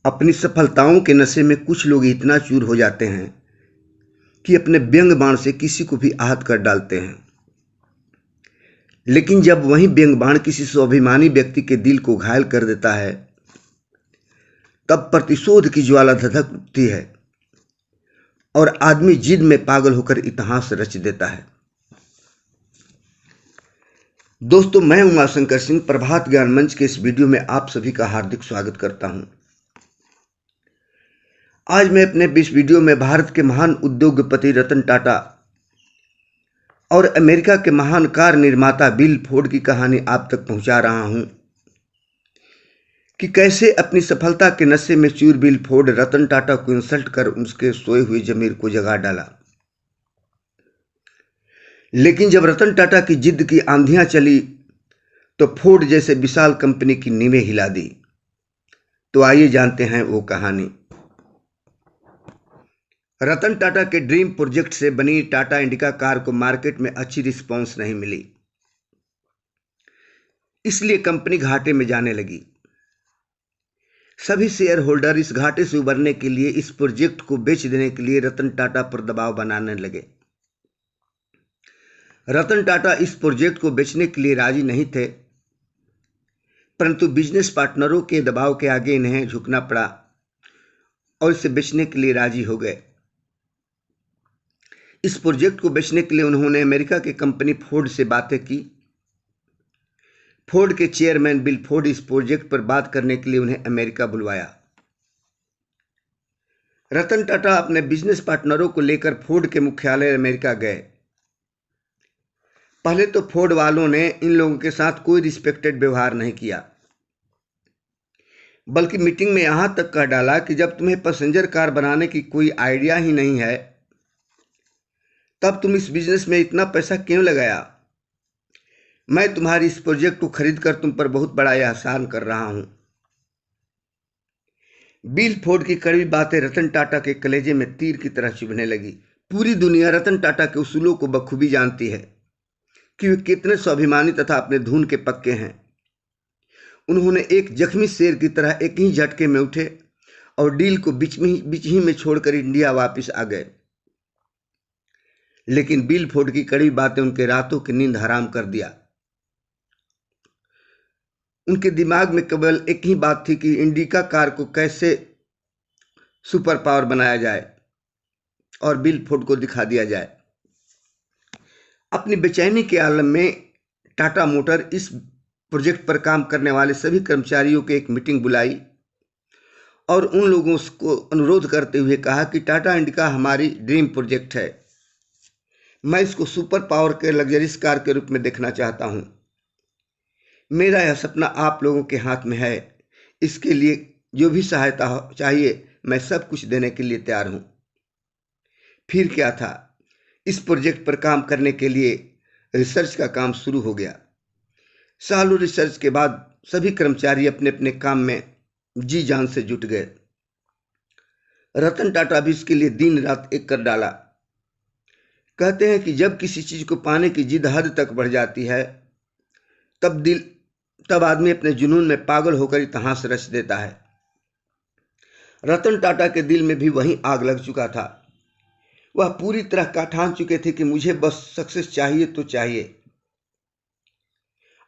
अपनी सफलताओं के नशे में कुछ लोग इतना चूर हो जाते हैं कि अपने व्यंग बाण से किसी को भी आहत कर डालते हैं। लेकिन जब वही व्यंग बाण किसी स्वाभिमानी व्यक्ति के दिल को घायल कर देता है, तब प्रतिशोध की ज्वाला धधक उठती है और आदमी जिद में पागल होकर इतिहास रच देता है। दोस्तों, मैं उमाशंकर सिंह प्रभात ज्ञान मंच के इस वीडियो में आप सभी का हार्दिक स्वागत करता हूं। आज मैं अपने इस वीडियो में भारत के महान उद्योगपति रतन टाटा और अमेरिका के महान कार निर्माता बिल फोर्ड की कहानी आप तक पहुंचा रहा हूं कि कैसे अपनी सफलता के नशे में चूर बिल फोर्ड रतन टाटा को इंसल्ट कर उसके सोए हुए जमीर को जगा डाला। लेकिन जब रतन टाटा की जिद की आंधियां चली तो फोर्ड जैसे विशाल कंपनी की नींवें हिला दी। तो आइए जानते हैं वो कहानी। रतन टाटा के ड्रीम प्रोजेक्ट से बनी टाटा इंडिका कार को मार्केट में अच्छी रिस्पॉन्स नहीं मिली, इसलिए कंपनी घाटे में जाने लगी। सभी शेयर होल्डर इस घाटे से उबरने के लिए इस प्रोजेक्ट को बेच देने के लिए रतन टाटा पर दबाव बनाने लगे। रतन टाटा इस प्रोजेक्ट को बेचने के लिए राजी नहीं थे, परंतु बिजनेस पार्टनरों के दबाव के आगे इन्हें झुकना पड़ा और इसे बेचने के लिए राजी हो गए। इस प्रोजेक्ट को बेचने के लिए उन्होंने अमेरिका की कंपनी फोर्ड से बातें की। फोर्ड के चेयरमैन बिल फोर्ड इस प्रोजेक्ट पर बात करने के लिए उन्हें अमेरिका बुलवाया। रतन टाटा अपने बिजनेस पार्टनरों को लेकर फोर्ड के मुख्यालय अमेरिका गए। पहले तो फोर्ड वालों ने इन लोगों के साथ कोई रिस्पेक्टेड व्यवहार नहीं किया, बल्कि मीटिंग में यहां तक कह डाला कि जब तुम्हें पैसेंजर कार बनाने की कोई आइडिया ही नहीं है, तब तुम इस बिजनेस में इतना पैसा क्यों लगाया? मैं तुम्हारी इस प्रोजेक्ट को खरीद कर तुम पर बहुत बड़ा एहसान कर रहा हूं। बिल फोर्ड की कड़वी बातें रतन टाटा के कलेजे में तीर की तरह चुभने लगी। पूरी दुनिया रतन टाटा के उसूलों को बखूबी जानती है कि वे कितने स्वाभिमानी तथा अपने धुन के पक्के हैं। उन्होंने एक जख्मी शेर की तरह एक ही झटके में उठे और डील को बीच ही में छोड़कर इंडिया वापस आ गए। लेकिन बिल फोर्ड की कड़ी बातें उनके रातों की नींद हराम कर दिया। उनके दिमाग में केवल एक ही बात थी कि इंडिका कार को कैसे सुपर पावर बनाया जाए और बिल फोर्ड को दिखा दिया जाए। अपनी बेचैनी के आलम में टाटा मोटर इस प्रोजेक्ट पर काम करने वाले सभी कर्मचारियों की एक मीटिंग बुलाई और उन लोगों को अनुरोध करते हुए कहा कि टाटा इंडिका हमारी ड्रीम प्रोजेक्ट है। मैं इसको सुपर पावर के लग्जरीज कार के रूप में देखना चाहता हूं। मेरा यह सपना आप लोगों के हाथ में है। इसके लिए जो भी सहायता चाहिए, मैं सब कुछ देने के लिए तैयार हूं। फिर क्या था, इस प्रोजेक्ट पर काम करने के लिए रिसर्च का काम शुरू हो गया। सालों रिसर्च के बाद सभी कर्मचारी अपने अपने काम में जी जान से जुट गए। रतन टाटा भी इसके लिए दिन रात एक कर डाला। कहते हैं कि जब किसी चीज को पाने की जिद हद तक बढ़ जाती है, तब आदमी अपने जुनून में पागल होकर इतिहास रच देता है। रतन टाटा के दिल में भी वही आग लग चुका था। वह पूरी तरह ठान चुके थे कि मुझे बस सक्सेस चाहिए तो चाहिए।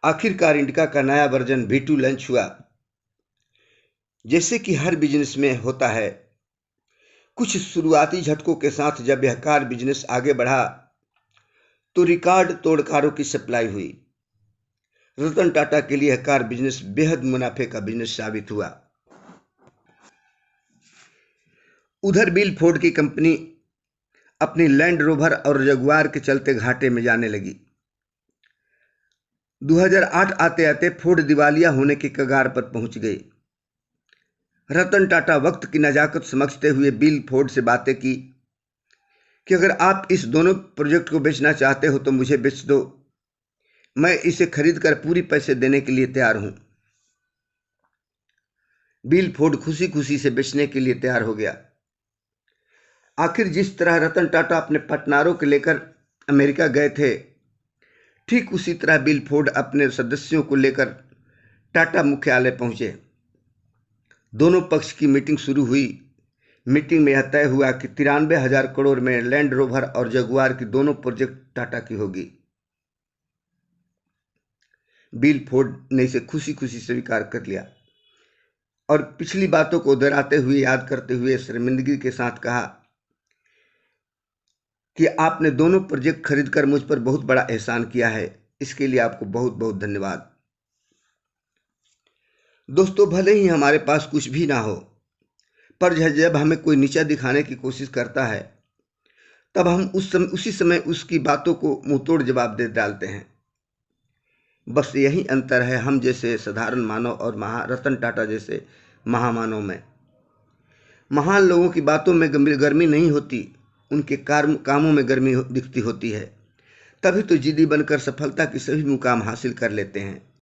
आखिरकार इंडिका का नया वर्जन V2 लॉन्च हुआ। जैसे कि हर बिजनेस में होता है, कुछ शुरुआती झटकों के साथ जब यह कार बिजनेस आगे बढ़ा तो रिकॉर्ड तोड़ कारों की सप्लाई हुई। रतन टाटा के लिए यह कार बिजनेस बेहद मुनाफे का बिजनेस साबित हुआ। उधर बिल फोर्ड की कंपनी अपनी लैंड रोवर और जगुआर के चलते घाटे में जाने लगी। 2008 आते आते फोर्ड दिवालिया होने की कगार पर पहुंच गई। रतन टाटा वक्त की नजाकत समझते हुए बिल फोर्ड से बातें की कि अगर आप इस दोनों प्रोजेक्ट को बेचना चाहते हो तो मुझे बेच दो। मैं इसे खरीद कर पूरी पैसे देने के लिए तैयार हूं। बिल फोर्ड खुशी खुशी से बेचने के लिए तैयार हो गया। आखिर जिस तरह रतन टाटा अपने पार्टनरों को लेकर अमेरिका गए थे, ठीक उसी तरह बिल फोर्ड अपने सदस्यों को लेकर टाटा मुख्यालय पहुंचे। दोनों पक्ष की मीटिंग शुरू हुई। मीटिंग में यह तय हुआ कि 93,000 करोड़ में लैंड रोवर और जगुआर की दोनों प्रोजेक्ट टाटा की होगी। बिल फोर्ड ने इसे खुशी खुशी स्वीकार कर लिया और पिछली बातों को दोहराते हुए, याद करते हुए शर्मिंदगी के साथ कहा कि आपने दोनों प्रोजेक्ट खरीदकर मुझ पर बहुत बड़ा एहसान किया है। इसके लिए आपको बहुत बहुत धन्यवाद। दोस्तों, भले ही हमारे पास कुछ भी ना हो, पर जब हमें कोई नीचा दिखाने की कोशिश करता है, तब हम उसी समय उसकी बातों को मुंहतोड़ जवाब दे डालते हैं। बस यही अंतर है हम जैसे साधारण मानव और रतन टाटा जैसे महामानव में। महान लोगों की बातों में गर्मी नहीं होती, उनके कामों में गर्मी दिखती होती है। तभी तो जिद्दी बनकर सफलता की सभी मुकाम हासिल कर लेते हैं।